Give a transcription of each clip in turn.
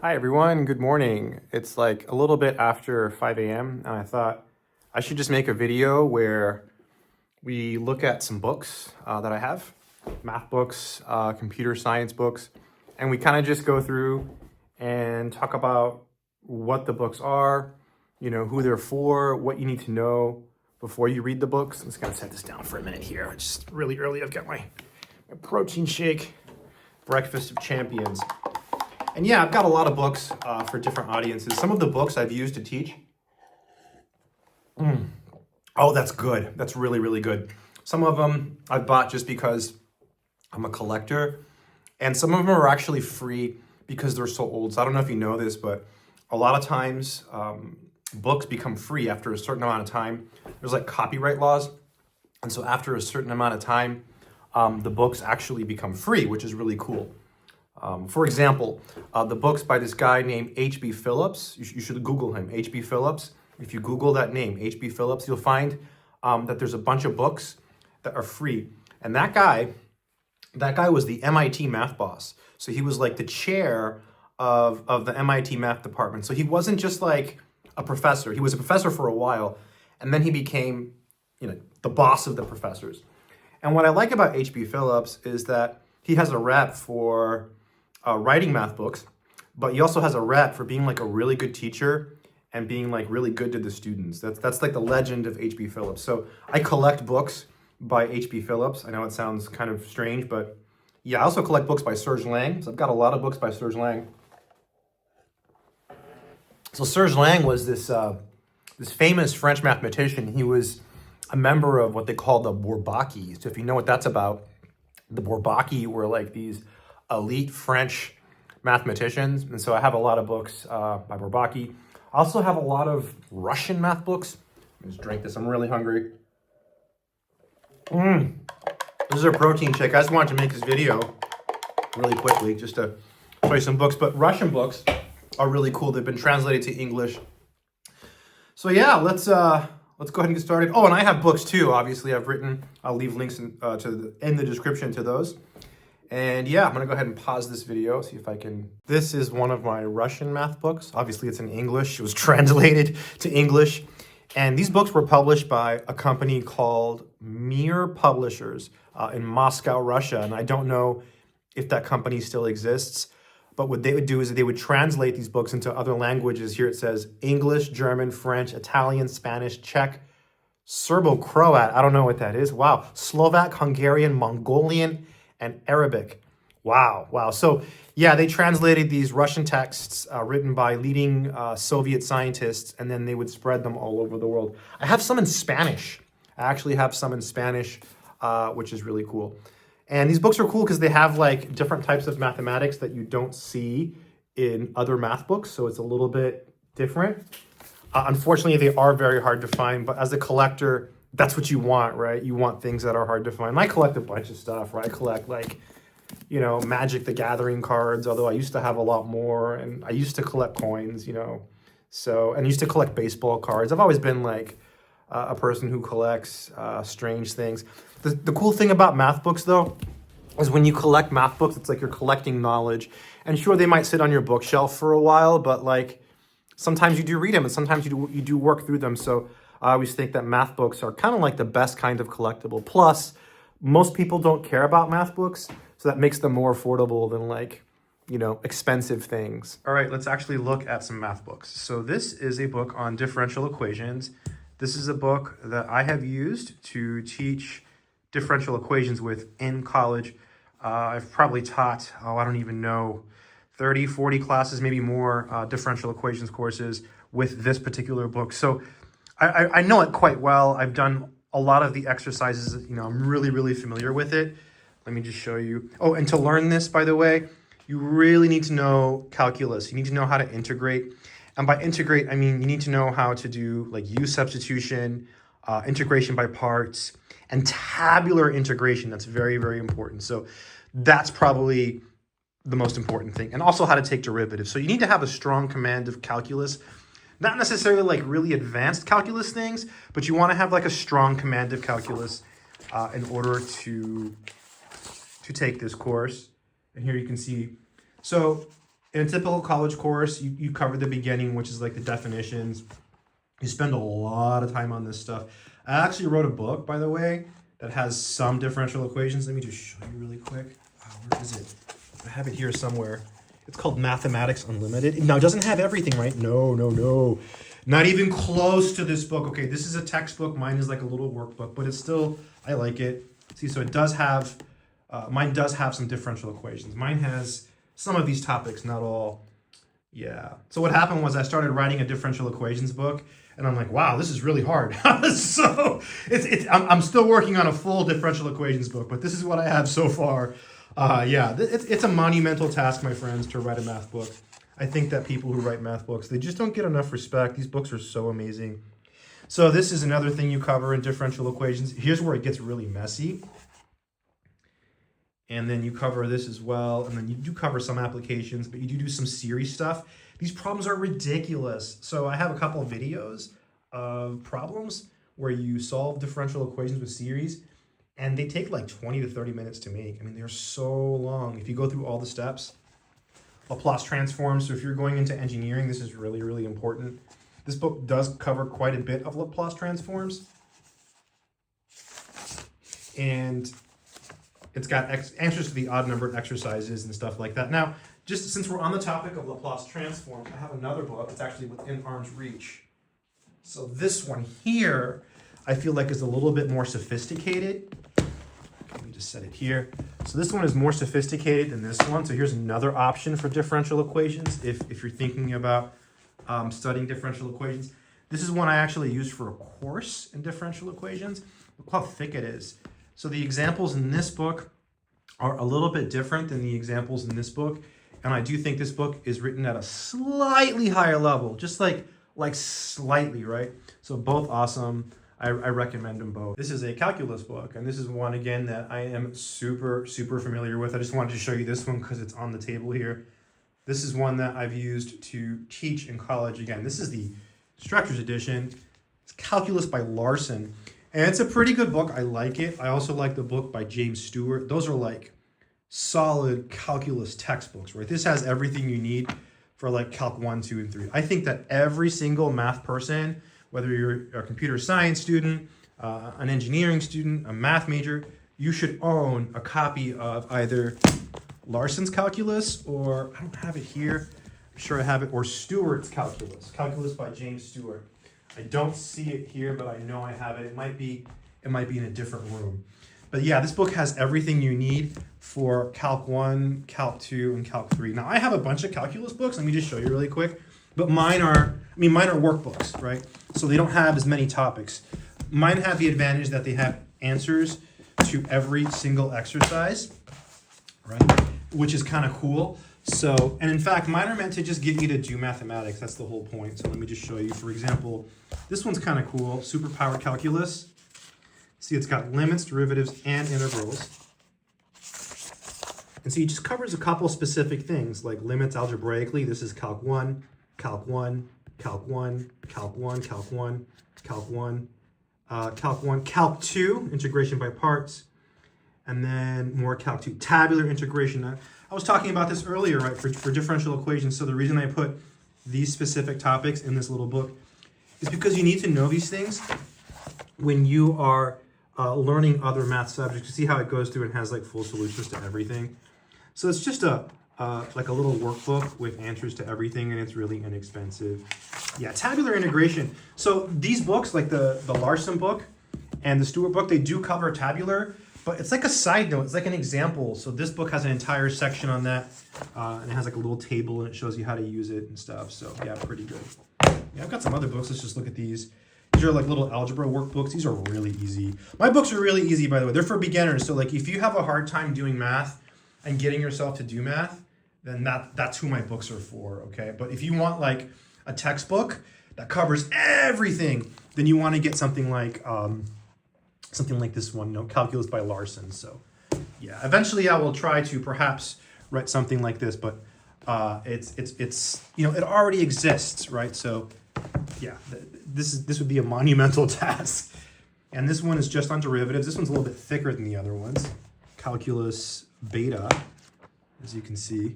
Hi everyone, good morning. It's like a little bit after 5 a.m. and I thought I should just make a video where we look at some books that I have, math books, computer science books, and we kind of just go through and talk about what the books are, who they're for, what you need to know before you read the books. I'm just gonna set this down for a minute here. It's just really early. I've got my protein shake, breakfast of champions. And yeah, I've got a lot of books for different audiences. Some of the books I've used to teach. Oh, that's good. That's really, really good. Some of them I've bought just because I'm a collector. And some of them are actually free because they're so old. So I don't know if you know this, but a lot of times books become free after a certain amount of time. There's like copyright laws. And so after a certain amount of time, the books actually become free, which is really cool. For example, the books by this guy named H.B. Phillips, you should Google him, H.B. Phillips. If you Google that name, H.B. Phillips, you'll find that there's a bunch of books that are free. And that guy was the MIT math boss. So he was like the chair of the MIT math department. So he wasn't just like a professor. He was a professor for a while, and then he became, the boss of the professors. And what I like about H.B. Phillips is that he has a rep for writing math books, but he also has a rep for being like a really good teacher and being like really good to the students. That's like the legend of H.B. Phillips. So I collect books by H.B. Phillips. I know it sounds kind of strange, but yeah, I also collect books by Serge Lang. So I've got a lot of books by Serge Lang. So Serge Lang was this famous French mathematician. He was a member of what they call the Bourbaki. So if you know what that's about, the Bourbaki were like these elite French mathematicians. And so I have a lot of books by Bourbaki. I also have a lot of Russian math books. Let me just drink this. I'm really hungry. This is a protein shake. I just wanted to make this video really quickly just to show you some books. But Russian books are really cool. They've been translated to English. So yeah, let's go ahead and get started. Oh, and I have books too. Obviously, I'll leave links in the description to those. And yeah, I'm gonna go ahead and pause this video, see if I can. This is one of my Russian math books. Obviously, it's in English. It was translated to English. And these books were published by a company called Mir Publishers in Moscow, Russia. And I don't know if that company still exists, but what they would do is they would translate these books into other languages. Here it says English, German, French, Italian, Spanish, Czech, Serbo-Croat. I don't know what that is. Wow. Slovak, Hungarian, Mongolian, and Arabic. Wow. So yeah, they translated these Russian texts written by leading Soviet scientists, and then they would spread them all over the world. I have some in Spanish. I actually have some in Spanish, which is really cool. And these books are cool because they have like different types of mathematics that you don't see in other math books. So it's a little bit different. Unfortunately, they are very hard to find, but as a collector, that's what you want, right? You want things that are hard to find. And I collect a bunch of stuff, right? I collect like, Magic the Gathering cards, although I used to have a lot more, and I used to collect coins, and I used to collect baseball cards. I've always been like a person who collects strange things. The cool thing about math books, though, is when you collect math books, it's like you're collecting knowledge. And sure, they might sit on your bookshelf for a while, but like sometimes you do read them, and sometimes you do work through them. So I always think that math books are kind of like the best kind of collectible. Plus, most people don't care about math books, so that makes them more affordable than like, expensive things. All right, let's actually look at some math books. So this is a book on differential equations. This is a book that I have used to teach differential equations with in college. I've probably taught, I don't even know, 30, 40 classes, maybe more differential equations courses with this particular book. So I know it quite well. I've done a lot of the exercises, I'm really, really familiar with it. Let me just show you. Oh, and to learn this, by the way, you really need to know calculus. You need to know how to integrate. And by integrate, I mean, you need to know how to do like U substitution, integration by parts, and tabular integration. That's very, very important. So that's probably the most important thing. And also how to take derivatives. So you need to have a strong command of calculus. Not necessarily like really advanced calculus things, but you want to have like a strong command of calculus in order to take this course. And here you can see, so In a typical college course, you cover the beginning, which is like the definitions. You spend a lot of time on this stuff. I actually wrote a book, by the way, that has some differential equations. Let me just show you really quick. Where is it? I have it here somewhere. It's called Mathematics Unlimited. Now, it doesn't have everything, right? No. Not even close to this book. Okay, this is a textbook. Mine is like a little workbook, but it's still, I like it. See, so it does have, mine does have some differential equations. Mine has some of these topics, not all. Yeah. So what happened was I started writing a differential equations book, and I'm like, wow, this is really hard. So I'm still working on a full differential equations book, but this is what I have so far. Yeah, it's a monumental task, my friends, to write a math book. I think that people who write math books, they just don't get enough respect. These books are so amazing. So this is another thing you cover in differential equations. Here's where it gets really messy. And then you cover this as well. And then you do cover some applications, but you do some series stuff. These problems are ridiculous. So I have a couple of videos of problems where you solve differential equations with series, and they take like 20 to 30 minutes to make. I mean, they're so long. If you go through all the steps, Laplace transforms. So if you're going into engineering, this is really, really important. This book does cover quite a bit of Laplace transforms. And it's got answers to the odd numbered exercises and stuff like that. Now, just since we're on the topic of Laplace transforms, I have another book that's actually within arm's reach. So this one here, I feel like is a little bit more sophisticated. Let me just set it here. So this one is more sophisticated than this one. So here's another option for differential equations if you're thinking about studying differential equations. This is one I actually used for a course in differential equations. Look how thick it is. So the examples in this book are a little bit different than the examples in this book. And I do think this book is written at a slightly higher level, just like slightly, right? So both awesome. I recommend them both. This is a calculus book, and this is one, again, that I am super familiar with. I just wanted to show you this one because it's on the table here. This is one that I've used to teach in college. Again, this is the Structures edition. It's Calculus by Larson, and it's a pretty good book. I like it. I also like the book by James Stewart. Those are like solid calculus textbooks, right? This has everything you need for like Calc 1, 2, and 3. I think that every single math person, whether you're a computer science student, an engineering student, a math major, you should own a copy of either Larson's Calculus, or I don't have it here, I'm sure I have it, or Stewart's Calculus, Calculus by James Stewart. I don't see it here, but I know I have it. It might be in a different room. But yeah, this book has everything you need for Calc 1, Calc 2, and Calc 3. Now, I have a bunch of calculus books. Let me just show you really quick. But mine are workbooks, right? So they don't have as many topics. Mine have the advantage that they have answers to every single exercise, right? Which is kind of cool. So, and in fact, mine are meant to just get you to do mathematics. That's the whole point. So let me just show you. For example, this one's kind of cool. Superpowered calculus. See, it's got limits, derivatives, and integrals. And so it just covers a couple specific things, like limits algebraically. This is Calc 1, Calc 1, Calc 1, Calc 1, Calc 1, Calc 1, Calc 1, Calc 2, integration by parts, and then more Calc 2, tabular integration. I was talking about this earlier, right, for differential equations. So the reason I put these specific topics in this little book is because you need to know these things when you are learning other math subjects. You see how it goes through and has like full solutions to everything. So it's just like a little workbook with answers to everything, and it's really inexpensive. Yeah, tabular integration. So these books, like the Larson book and the Stewart book, they do cover tabular, but it's like a side note. It's like an example. So this book has an entire section on that, and it has like a little table, and it shows you how to use it and stuff. So yeah, pretty good. Yeah, I've got some other books. Let's just look at these. These are like little algebra workbooks. These are really easy. My books are really easy, by the way. They're for beginners. So like if you have a hard time doing math and getting yourself to do math, then that's who my books are for, okay? But if you want like a textbook that covers everything, then you want to get something like this one, Calculus by Larson. So yeah, eventually I will try to perhaps write something like this, but it's it already exists, right? So yeah, this would be a monumental task. And this one is just on derivatives. This one's a little bit thicker than the other ones. Calculus beta, as you can see.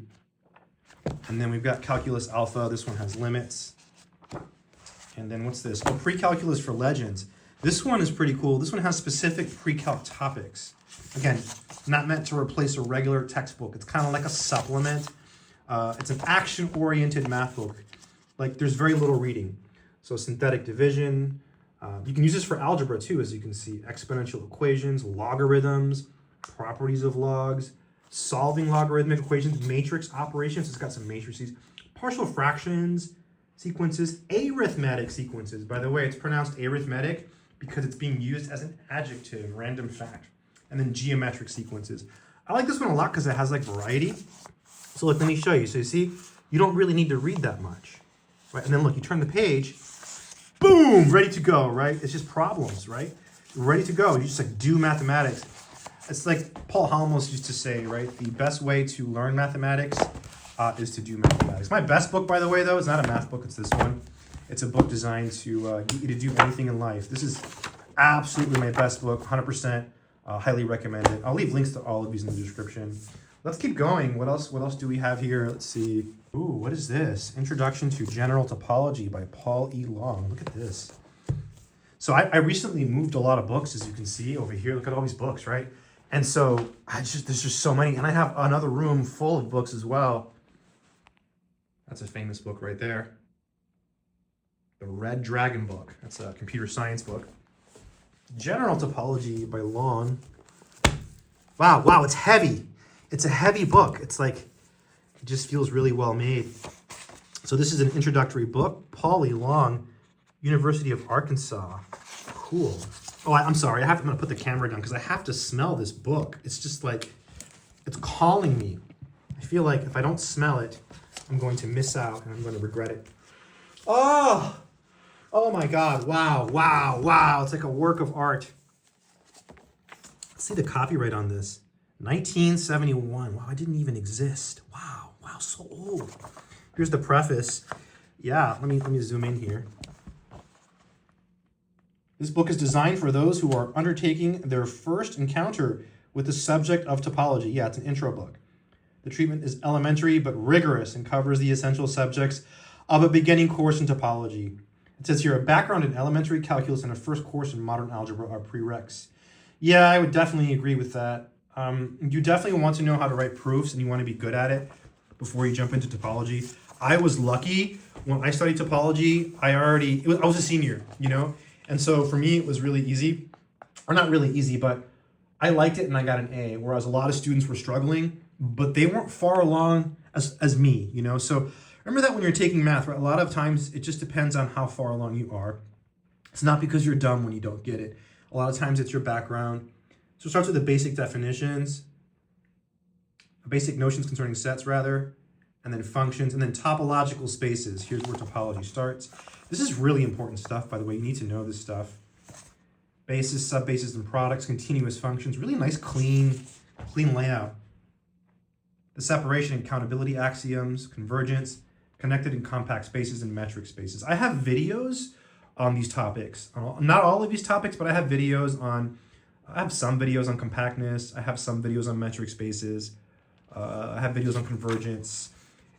And then we've got Calculus Alpha. This one has limits. And then what's this? Oh, Pre-Calculus for Legends. This one is pretty cool. This one has specific pre-calc topics. Again, not meant to replace a regular textbook. It's kind of like a supplement. It's an action-oriented math book. Like, there's very little reading. So synthetic division. You can use this for algebra too, as you can see. Exponential equations, logarithms, properties of logs, solving logarithmic equations, matrix operations. It's got some matrices. Partial fractions, sequences, arithmetic sequences. By the way, it's pronounced arithmetic because it's being used as an adjective, random fact. And then geometric sequences. I like this one a lot because it has like variety. So look, let me show you. So you see, you don't really need to read that much, right? And then look, you turn the page, boom, ready to go, right? It's just problems, right? Ready to go. You just like do mathematics. It's like Paul Halmos used to say, right? The best way to learn mathematics is to do mathematics. My best book, by the way, though, is not a math book. It's this one. It's a book designed to get you to do anything in life. This is absolutely my best book, 100%. Highly recommend it. I'll leave links to all of these in the description. Let's keep going. What else do we have here? Let's see. Ooh, what is this? Introduction to General Topology by Paul E. Long. Look at this. So I recently moved a lot of books, as you can see over here. Look at all these books, right? And so there's just so many. And I have another room full of books as well. That's a famous book right there. The Red Dragon book. That's a computer science book. General Topology by Long. Wow, it's heavy. It's a heavy book. It's like, it just feels really well made. So this is an introductory book. Paul E. Long, University of Arkansas. Cool. Oh, I'm sorry. I'm going to put the camera down because I have to smell this book. It's just like, it's calling me. I feel like if I don't smell it, I'm going to miss out and I'm going to regret it. Oh my God. Wow. It's like a work of art. Let's see the copyright on this. 1971. Wow, it didn't even exist. Wow, so old. Here's the preface. Yeah, let me zoom in here. This book is designed for those who are undertaking their first encounter with the subject of topology. Yeah, it's an intro book. The treatment is elementary but rigorous and covers the essential subjects of a beginning course in topology. It says here, a background in elementary calculus and a first course in modern algebra are prereqs. Yeah, I would definitely agree with that. You definitely want to know how to write proofs and you want to be good at it before you jump into topology. I was lucky when I studied topology. I was a senior, and so for me it was really easy, or not really easy, but I liked it and I got an A. Whereas a lot of students were struggling, but they weren't far along as me, So remember that when you're taking math, right? A lot of times it just depends on how far along you are. It's not because you're dumb when you don't get it. A lot of times it's your background. So it starts with the basic definitions, basic notions concerning sets rather, and then functions, and then topological spaces. Here's where topology starts. This is really important stuff, by the way. You need to know this stuff. Bases, subbases, and products, continuous functions. Really nice, clean layout. The separation and countability axioms, convergence, connected and compact spaces, and metric spaces. I have videos on these topics. Not all of these topics, but I have videos on... I have some videos on compactness. I have some videos on metric spaces. I have videos on convergence.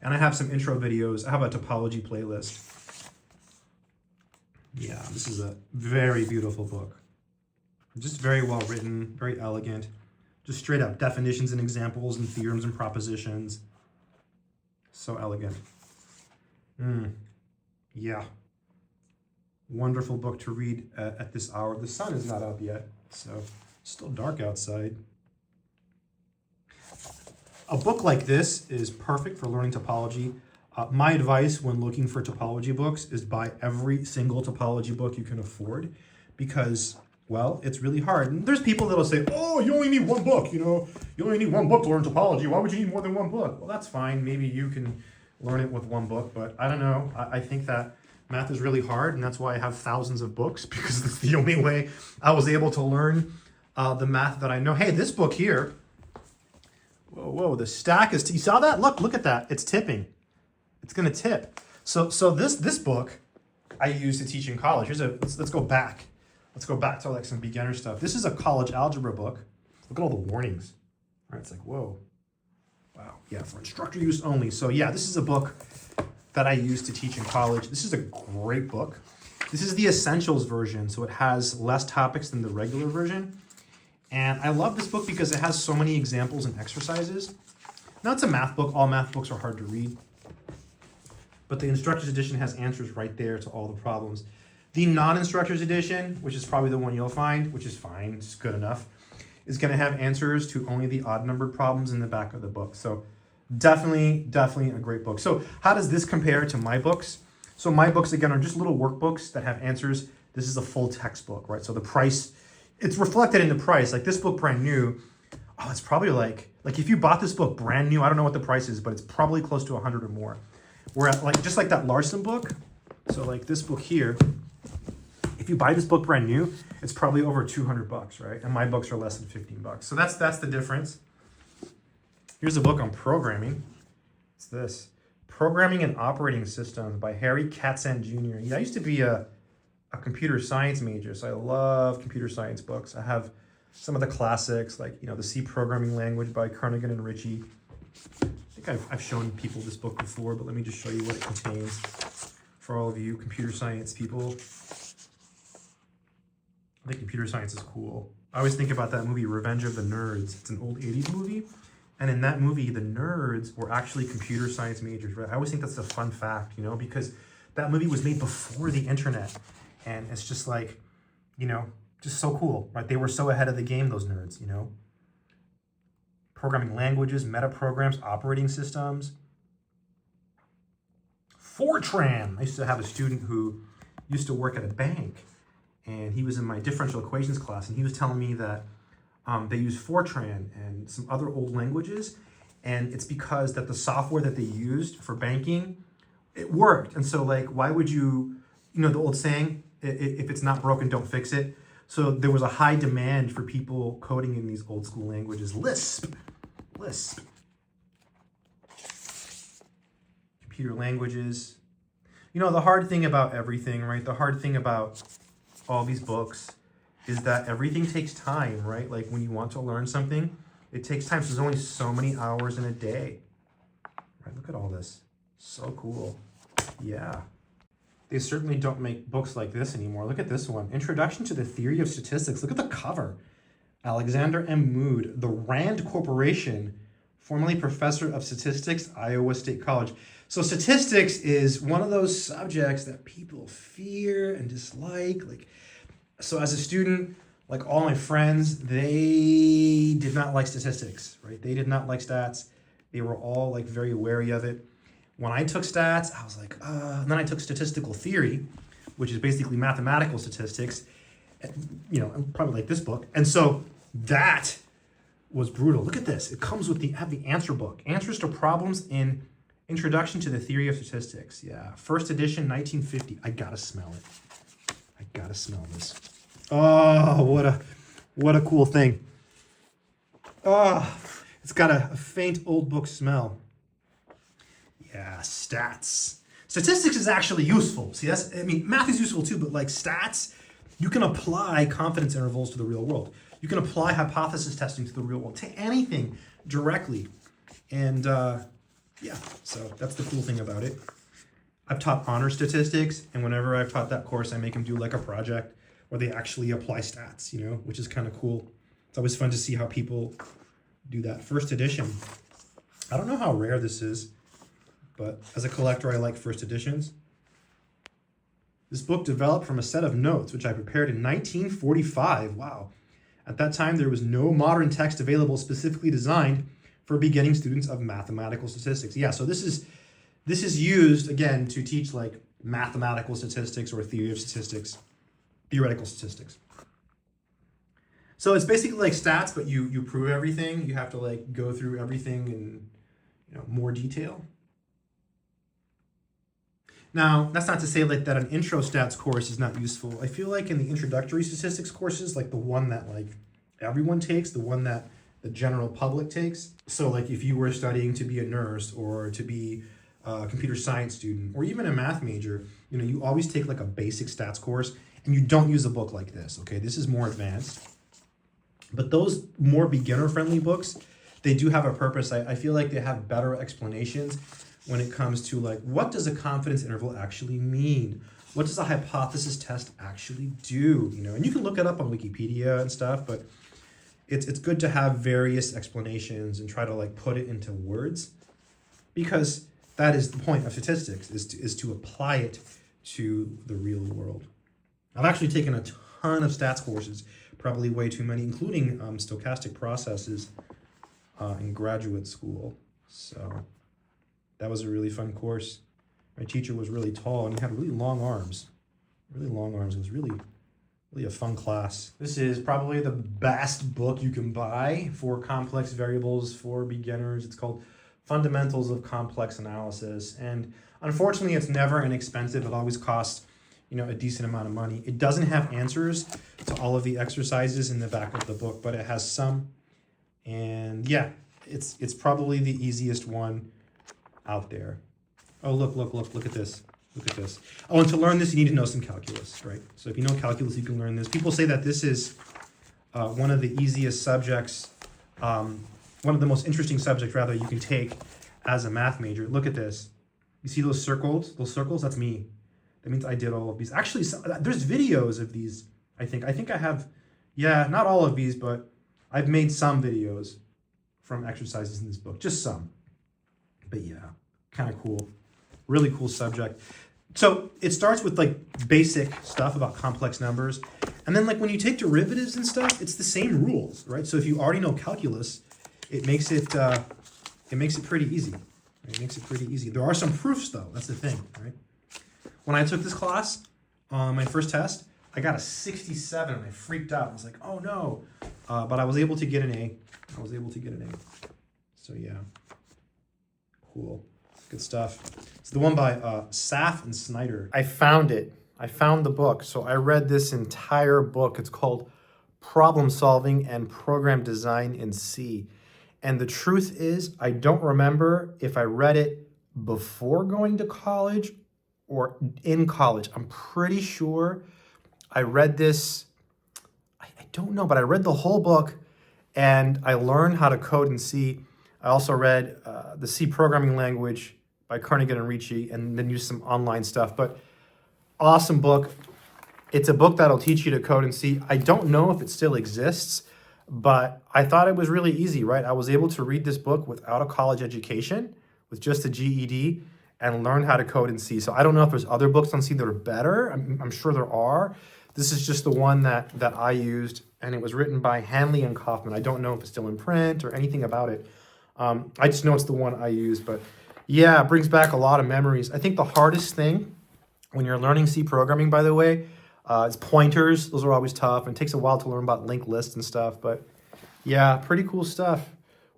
And I have some intro videos. I have a topology playlist. Yeah, this is a very beautiful book. Just very well written, very elegant. Just straight up definitions and examples and theorems and propositions. So elegant. Yeah. Wonderful book to read at this hour. The sun is not up yet, so it's still dark outside. A book like this is perfect for learning topology. My advice when looking for topology books is buy every single topology book you can afford because, well, it's really hard. And there's people that'll say, oh, you only need one book, you only need one book to learn topology. Why would you need more than one book? Well, that's fine. Maybe you can learn it with one book, but I don't know. I think that math is really hard, and that's why I have thousands of books, because it's the only way I was able to learn the math that I know. Hey, this book here, whoa, the stack is, you saw that? Look at that. It's tipping. It's going to tip. So this book I used to teach in college. Let's go back. Let's go back to like some beginner stuff. This is a college algebra book. Look at all the warnings. All right, it's like, whoa. Wow. Yeah, for instructor use only. So yeah, this is a book that I used to teach in college. This is a great book. This is the essentials version, so it has less topics than the regular version. And I love this book because it has so many examples and exercises. Now it's a math book. All math books are hard to read. But the instructor's edition has answers right there to all the problems. The non-instructor's edition, which is probably the one you'll find, which is fine, it's good enough, is going to have answers to only the odd-numbered problems in the back of the book. So definitely a great book. So how does this compare to my books? So my books, again, are just little workbooks that have answers. This is a full textbook, right? So the price, it's reflected in the price. Like this book brand new, oh, it's probably like if you bought this book brand new, I don't know what the price is, but it's probably close to 100 or more. Where just like that Larson book, so like this book here, if you buy this book brand new, it's probably over 200 bucks, right? And my books are less than 15 bucks. So that's the difference. Here's a book on programming. It's this. Programming and Operating Systems by Harry Katzen Jr. Yeah, I used to be a computer science major, so I love computer science books. I have some of the classics, like, the C programming language by Kernighan and Ritchie. I think I've shown people this book before, but let me just show you what it contains for all of you computer science people. I think computer science is cool. I always think about that movie, Revenge of the Nerds. It's an old 80s movie. And in that movie, the nerds were actually computer science majors, right? I always think that's a fun fact, because that movie was made before the internet. And it's just like, just so cool, right? They were so ahead of the game, those nerds, Programming languages, meta programs, operating systems. Fortran. I used to have a student who used to work at a bank, and he was in my differential equations class, and he was telling me that they use Fortran and some other old languages, and it's because that the software that they used for banking, it worked. And so why would you, the old saying, if it's not broken, don't fix it. So there was a high demand for people coding in these old school languages. Lisp. Computer languages. The hard thing about everything, right? The hard thing about all these books is that everything takes time, right? Like when you want to learn something, it takes time. So there's only so many hours in a day. Right? Look at all this. So cool. Yeah. They certainly don't make books like this anymore. Look at this one. Introduction to the Theory of Statistics. Look at the cover. Alexander M. Mood, the Rand Corporation, formerly professor of statistics, Iowa State College. So statistics is one of those subjects that people fear and dislike. So as a student, like all my friends, they did not like statistics, right? They did not like stats. They were all very wary of it. When I took stats, I was like, and then I took statistical theory, which is basically mathematical statistics, probably like this book. And so that was brutal. Look at this. It comes with the answer book, Answers to Problems in Introduction to the Theory of Statistics. Yeah, first edition, 1950. I gotta smell it. I gotta smell this. Oh, what a cool thing. Oh, it's got a faint old book smell. Yeah, stats. Statistics is actually useful. See, math is useful too, but stats, you can apply confidence intervals to the real world. You can apply hypothesis testing to the real world, to anything directly. And yeah, so that's the cool thing about it. I've taught honor statistics, and whenever I've taught that course, I make them do a project where they actually apply stats, which is kind of cool. It's always fun to see how people do that. First edition. I don't know how rare this is, but as a collector, I like first editions. This book developed from a set of notes, which I prepared in 1945. Wow. At that time, there was no modern text available specifically designed for beginning students of mathematical statistics. Yeah, so this is used, again, to teach mathematical statistics or theory of statistics, theoretical statistics. So it's basically like stats, but you prove everything. You have to go through everything in more detail. Now, that's not to say that an intro stats course is not useful. I feel in the introductory statistics courses, the one that everyone takes, the one that the general public takes. So if you were studying to be a nurse or to be a computer science student or even a math major, you always take a basic stats course and you don't use a book like this, okay? This is more advanced. But those more beginner-friendly books, they do have a purpose. I feel like they have better explanations when it comes to like, what does a confidence interval actually mean? What does a hypothesis test actually do? You know, and you can look it up on Wikipedia and stuff, but it's good to have various explanations and try to like put it into words, because that is the point of statistics, is to apply it to the real world. I've actually taken a ton of stats courses, probably way too many, including stochastic processes in graduate school. So that was a really fun course. My teacher was really tall and he had really long arms. Really long arms. It was really a fun class. This is probably the best book you can buy for complex variables for beginners. It's called Fundamentals of Complex Analysis. And unfortunately, it's never inexpensive. It always costs, you know, a decent amount of money. It doesn't have answers to all of the exercises in the back of the book, but it has some. And yeah, it's probably the easiest one out there. Oh, look at this. Look at this. Oh, and to learn this, you need to know some calculus, right? So if you know calculus, you can learn this. People say that this is one of the easiest subjects, one of the most interesting subjects, rather, you can take as a math major. Look at this. You see those circles? Those circles? That's me. That means I did all of these. Actually, there's videos of these, I think. I think I have, yeah, not all of these, but I've made some videos from exercises in this book. Just some. But yeah, kind of cool. Really cool subject. So it starts with like basic stuff about complex numbers. And then like when you take derivatives and stuff, it's the same rules, right? So if you already know calculus, it makes it pretty easy. Right? It makes it pretty easy. There are some proofs though. That's the thing, right? When I took this class, my first test, I got a 67 and I freaked out. I was like, oh no. But I was able to get an A. So yeah, cool. Good stuff. It's the one by Saf and Snyder. I found it. I found the book. So I read this entire book. It's called Problem Solving and Program Design in C. And the truth is, I don't remember if I read it before going to college or in college. I'm pretty sure I read this, I don't know, but I read the whole book and I learned how to code in C. I also read the C programming language by Kernighan and Ricci, and then used some online stuff. But awesome book. It's a book that'll teach you to code in C. I don't know if it still exists, but I thought it was really easy, right? I was able to read this book without a college education, with just a GED, and learn how to code in C. So I don't know if there's other books on C that are better. I'm sure there are. This is just the one that I used, and it was written by Hanley and Kaufman. I don't know if it's still in print or anything about it. I just know it's the one I used, but yeah, it brings back a lot of memories. I think the hardest thing when you're learning C programming, by the way, is pointers. Those are always tough, and it takes a while to learn about linked lists and stuff, but yeah, pretty cool stuff.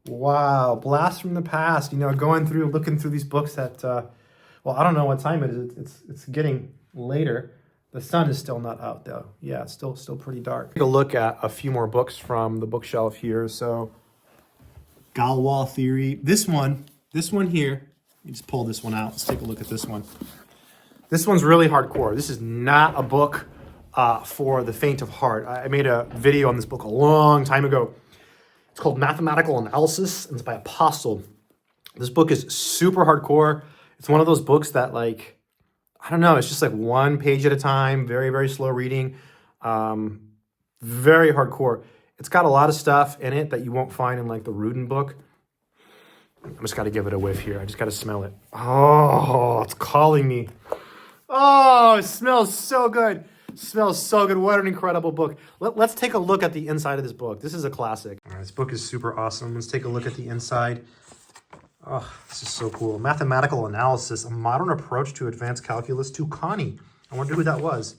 Wow, blast from the past, you know, looking through these books that, well, I don't know what time it is. It's getting later. The sun is still not out though. Yeah, it's still pretty dark. Take a look at a few more books from the bookshelf here. So Galois theory. This one here, let me just pull this one out. Let's take a look at this one. This one's really hardcore. This is not a book for the faint of heart. I made a video on this book a long time ago. It's called Mathematical Analysis, and it's by Apostle. This book is super hardcore. It's one of those books that, like, I don't know, it's just like one page at a time, very, very slow reading, very hardcore. It's got a lot of stuff in it that you won't find in like the Rudin book. I just got to give it a whiff here. I just got to smell it. Oh, it's calling me. Oh, it smells so good. It smells so good. What an incredible book. Let's take a look at the inside of this book. This is a classic. All right, this book is super awesome. Let's take a look at the inside. Oh, this is so cool. Mathematical Analysis, a modern approach to advanced calculus to Connie. I wonder who that was.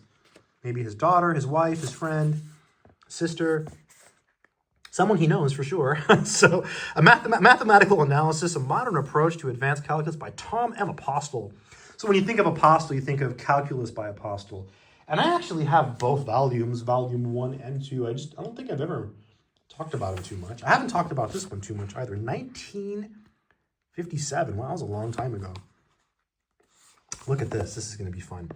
Maybe his daughter, his wife, his friend, sister. Someone he knows for sure. So, a Mathematical Analysis, a modern approach to advanced calculus by Tom M. Apostle. So when you think of Apostle, you think of Calculus by Apostle. And I actually have both volumes, volume 1 and 2. I don't think I've ever talked about them too much. I haven't talked about this one too much either. 1957. Wow, that was a long time ago. Look at this. This is going to be fun.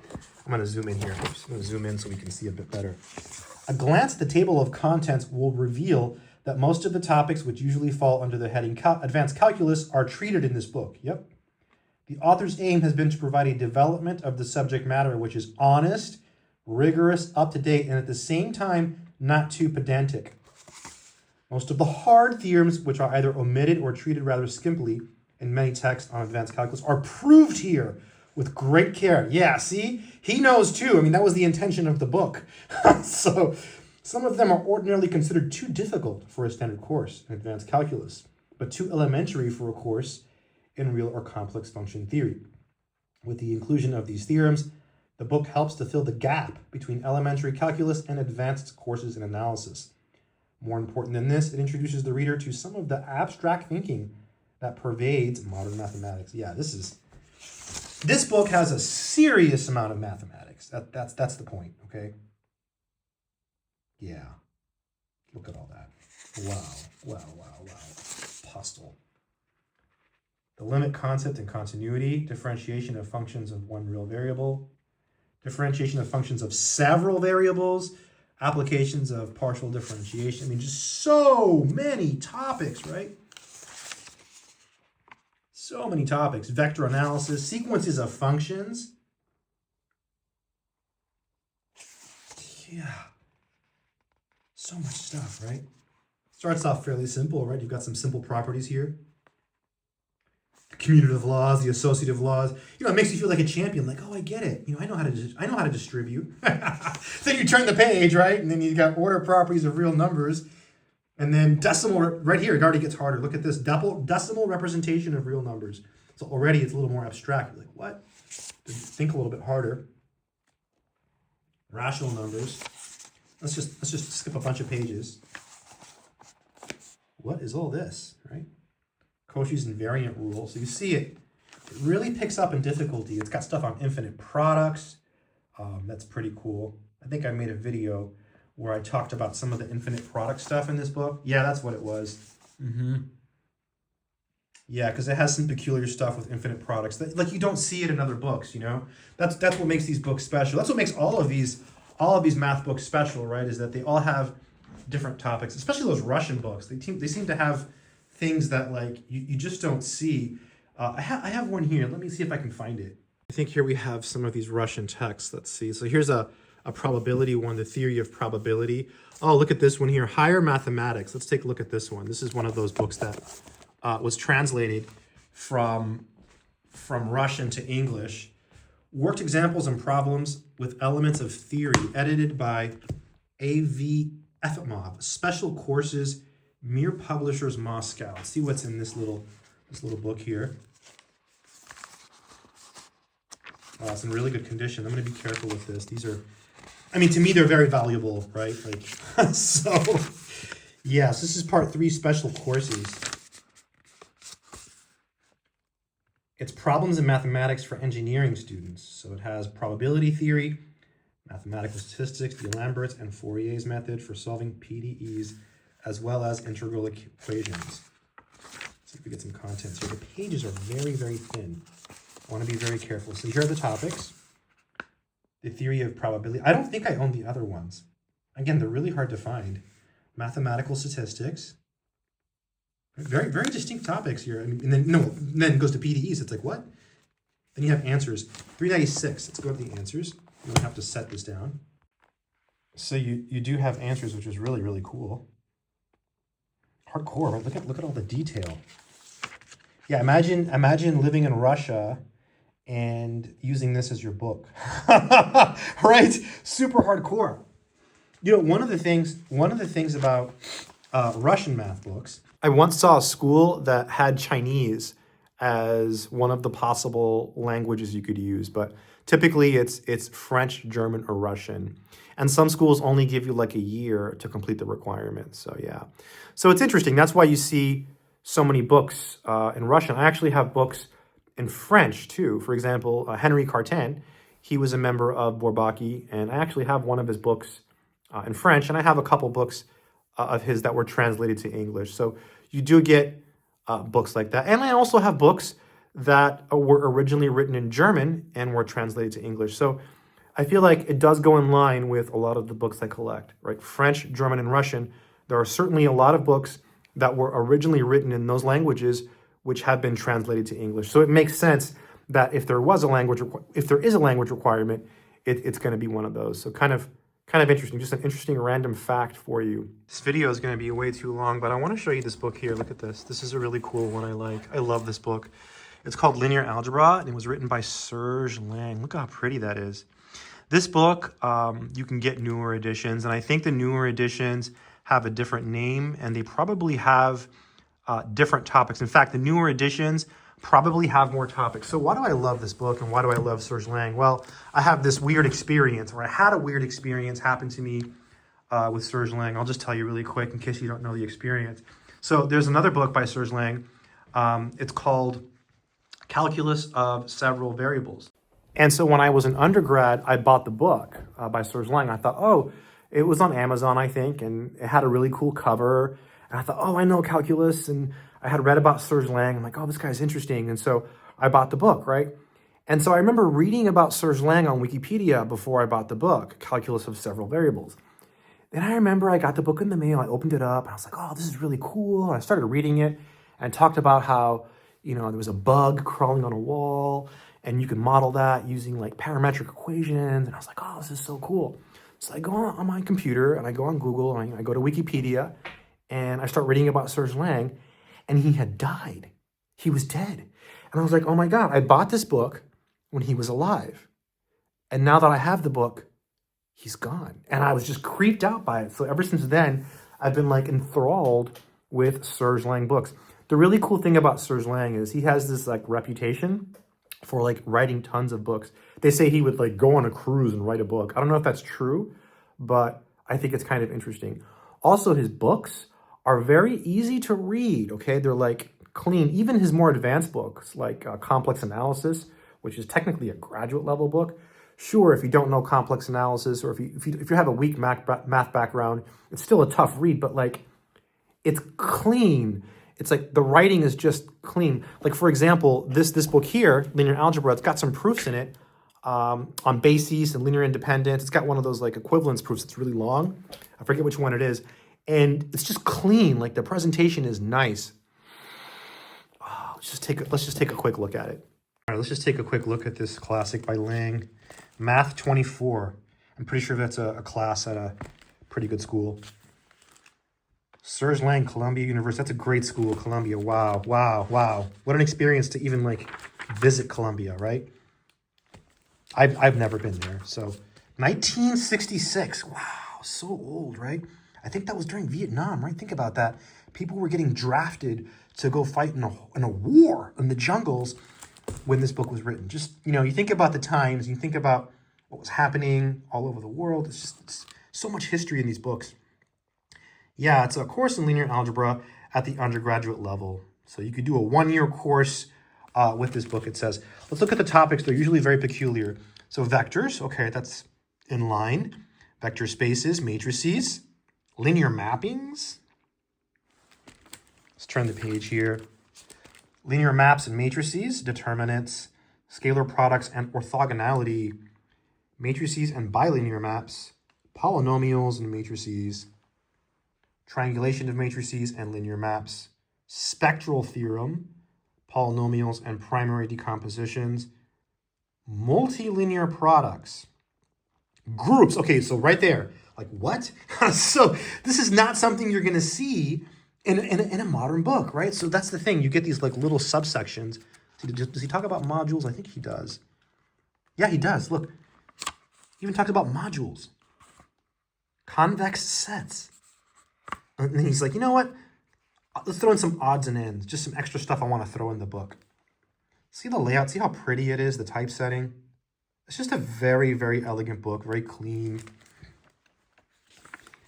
I'm going to zoom in here. Oops, I'm going to zoom in so we can see a bit better. A glance at the table of contents will reveal that most of the topics which usually fall under the heading Advanced Calculus are treated in this book. Yep. The author's aim has been to provide a development of the subject matter which is honest, rigorous, up-to-date, and at the same time, not too pedantic. Most of the hard theorems, which are either omitted or treated rather skimpily in many texts on advanced calculus, are proved here with great care. Yeah, see? He knows too. I mean, that was the intention of the book. So some of them are ordinarily considered too difficult for a standard course in advanced calculus, but too elementary for a course in real or complex function theory. With the inclusion of these theorems, the book helps to fill the gap between elementary calculus and advanced courses in analysis. More important than this, it introduces the reader to some of the abstract thinking that pervades modern mathematics. Yeah, this book has a serious amount of mathematics. That's the point, okay? Yeah. Look at all that. Wow. Postle. The limit concept and continuity, differentiation of functions of one real variable, differentiation of functions of several variables, applications of partial differentiation. I mean, just so many topics, right? So many topics. Vector analysis, sequences of functions. Yeah. So much stuff, right? Starts off fairly simple, right? You've got some simple properties here. Commutative laws, the associative laws. You know, it makes you feel like a champion. Like, oh, I get it. You know, I know how to distribute. Then you turn the page, right? And then you got order properties of real numbers. And then decimal, right here, it already gets harder. Look at this, decimal representation of real numbers. So already it's a little more abstract. You're like, what? Think a little bit harder. Rational numbers. Let's just skip a bunch of pages. What is all this, right? Cauchy's invariant rule. So you see it really picks up in difficulty. It's got stuff on infinite products. That's pretty cool. I think I made a video where I talked about some of the infinite product stuff in this book. Yeah, that's what it was. Yeah, because it has some peculiar stuff with infinite products that, like, you don't see it in other books, you know? That's what makes these books special. That's what makes all of these math books special, right? Is that they all have different topics, especially those Russian books. They seem to have things that, like, you just don't see. I have one here. Let me see if I can find it. I think here we have some of these Russian texts. Let's see. So here's a probability one, the theory of probability. Oh, look at this one here, higher mathematics. Let's take a look at this one. This is one of those books that was translated from Russian to English. Worked examples and problems with elements of theory, edited by A.V. Efimov. Special courses, Mir Publishers, Moscow. Let's see what's in this little book here. It's in really good condition. I'm going to be careful with this. These are, I mean, to me, they're very valuable, right? Like, so, yes, this is part 3, special courses. It's problems in mathematics for engineering students. So it has probability theory, mathematical statistics, D'Alembert's and Fourier's method for solving PDEs, as well as integral equations. Let's see if we get some contents here. The pages are very, very thin. I want to be very careful. So here are the topics. The theory of probability. I don't think I own the other ones. Again, they're really hard to find. Mathematical statistics. Very, very distinct topics here. I mean, and then it goes to PDEs. It's like, what? Then you have answers. 396. Let's go to the answers. You don't have to set this down. So you do have answers, which is really, really cool. Hardcore, right? Look at all the detail. Yeah, imagine living in Russia and using this as your book. Right? Super hardcore. You know, one of the things about Russian math books, I once saw a school that had Chinese as one of the possible languages you could use, but typically it's French, German, or Russian. And some schools only give you like a year to complete the requirements. So yeah. So it's interesting. That's why you see so many books in Russian. I actually have books in French too. For example, Henry Cartan, he was a member of Bourbaki, and I actually have one of his books in French, and I have a couple books of his that were translated to English. So you do get books like that. And I also have books that were originally written in German and were translated to English. So I feel like it does go in line with a lot of the books I collect, right? French, German, and Russian There are certainly a lot of books that were originally written in those languages which have been translated to English. So it makes sense that if there is a language requirement, it's going to be one of those. So kind of interesting, just an interesting random fact for you. This video is going to be way too long, but I want to show you this book here. Look at this. This is a really cool one I like. I love this book. It's called Linear Algebra, and it was written by Serge Lang. Look how pretty that is. This book, you can get newer editions, and I think the newer editions have a different name, and they probably have different topics. In fact, the newer editions probably have more topics. So why do I love this book, and why do I love Serge Lang? Well, I have this weird experience, or I had a weird experience happen to me with Serge Lang. I'll just tell you really quick in case you don't know the experience. So there's another book by Serge Lang. It's called Calculus of Several Variables. And so when I was an undergrad, I bought the book by Serge Lang. I thought, oh, it was on Amazon, I think, and it had a really cool cover. And I thought, oh, I know calculus. And I had read about Serge Lang. I'm like, oh, this guy's interesting. And so I bought the book, right? And so I remember reading about Serge Lang on Wikipedia before I bought the book, Calculus of Several Variables. Then I remember I got the book in the mail. I opened it up. And I was like, oh, this is really cool. And I started reading it and talked about how, there was a bug crawling on a wall. And you can model that using like parametric equations. And I was like, oh, this is so cool. So I go on my computer and I go on Google and I go to Wikipedia and I start reading about Serge Lang, and he had died. He was dead. And I was like, oh my God, I bought this book when he was alive. And now that I have the book, he's gone. And I was just creeped out by it. So ever since then, I've been like enthralled with Serge Lang books. The really cool thing about Serge Lang is he has this like reputation for like writing tons of books. They say he would like go on a cruise and write a book. I don't know if that's true, but I think it's kind of interesting. Also, his books are very easy to read, okay? They're like clean. Even his more advanced books like Complex Analysis, which is technically a graduate level book. Sure, if you don't know complex analysis or if you have a weak math background, it's still a tough read, but like it's clean. It's like the writing is just clean. Like, for example, this book here, Linear Algebra, it's got some proofs in it on bases and linear independence. It's got one of those like equivalence proofs. It's really long. I forget which one it is. And it's just clean. Like the presentation is nice. Oh, let's just take a quick look at it. All right, let's just take a quick look at this classic by Lang, Math 24. I'm pretty sure that's a class at a pretty good school. Serge Lang, Columbia University. That's a great school, Columbia. Wow, wow, wow. What an experience to even like visit Columbia, right? I've never been there. So 1966. Wow, so old, right? I think that was during Vietnam, right? Think about that. People were getting drafted to go fight in a war in the jungles when this book was written. Just, you think about the times, you think about what was happening all over the world. It's so much history in these books. Yeah, it's a course in linear algebra at the undergraduate level. So you could do a one-year course with this book, it says. Let's look at the topics. They're usually very peculiar. So vectors, okay, that's in line. Vector spaces, matrices, linear mappings. Let's turn the page here. Linear maps and matrices, determinants, scalar products and orthogonality, matrices and bilinear maps, polynomials and matrices, triangulation of matrices and linear maps, spectral theorem, polynomials and primary decompositions, multilinear products, groups. Okay, so right there, like what? So this is not something you're going to see in a modern book, right? So that's the thing. You get these like little subsections. Does he talk about modules? I think he does. Yeah, he does. Look, he even talked about modules, convex sets. And then he's like, you know what? Let's throw in some odds and ends, just some extra stuff I want to throw in the book. See the layout? See how pretty it is, the typesetting? It's just a very, very elegant book, very clean.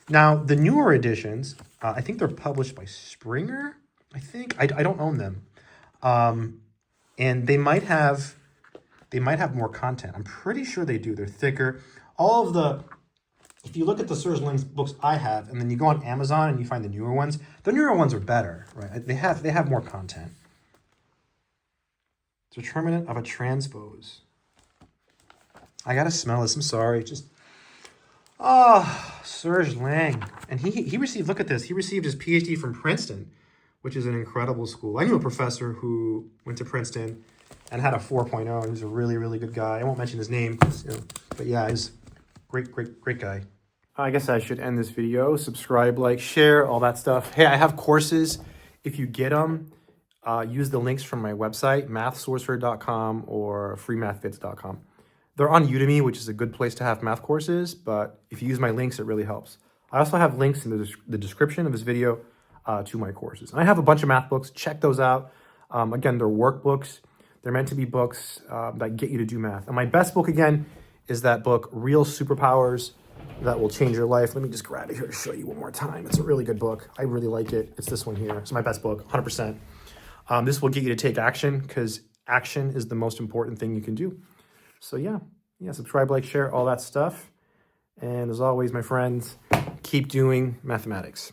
Now, the newer editions, I think they're published by Springer, I think. I don't own them. And they might have more content. I'm pretty sure they do. They're thicker. If you look at the Serge Lang books I have, and then you go on Amazon and you find the newer ones are better, right? They have more content. Determinant of a transpose. I gotta smell this. I'm sorry. Oh, Serge Lang. And he received, look at this, he received his PhD from Princeton, which is an incredible school. I knew a professor who went to Princeton and had a 4.0. He was a really, really good guy. I won't mention his name, but yeah, he's great guy. I guess I should end this video. Subscribe, like, share, all that stuff. Hey, I have courses. If you get them, use the links from my website, mathsorcerer.com or freemathvids.com. They're on Udemy, which is a good place to have math courses, but if you use my links, it really helps. I also have links in the description of this video to my courses. And I have a bunch of math books. Check those out. Again, they're workbooks. They're meant to be books that get you to do math. And my best book, again, is that book, Real Superpowers That Will Change Your Life. Let me just grab it here to show you one more time. It's a really good book. I really like it. It's this one here. It's my best book, 100%. This will get you to take action because action is the most important thing you can do. So yeah, subscribe, like, share, all that stuff. And as always, my friends, keep doing mathematics.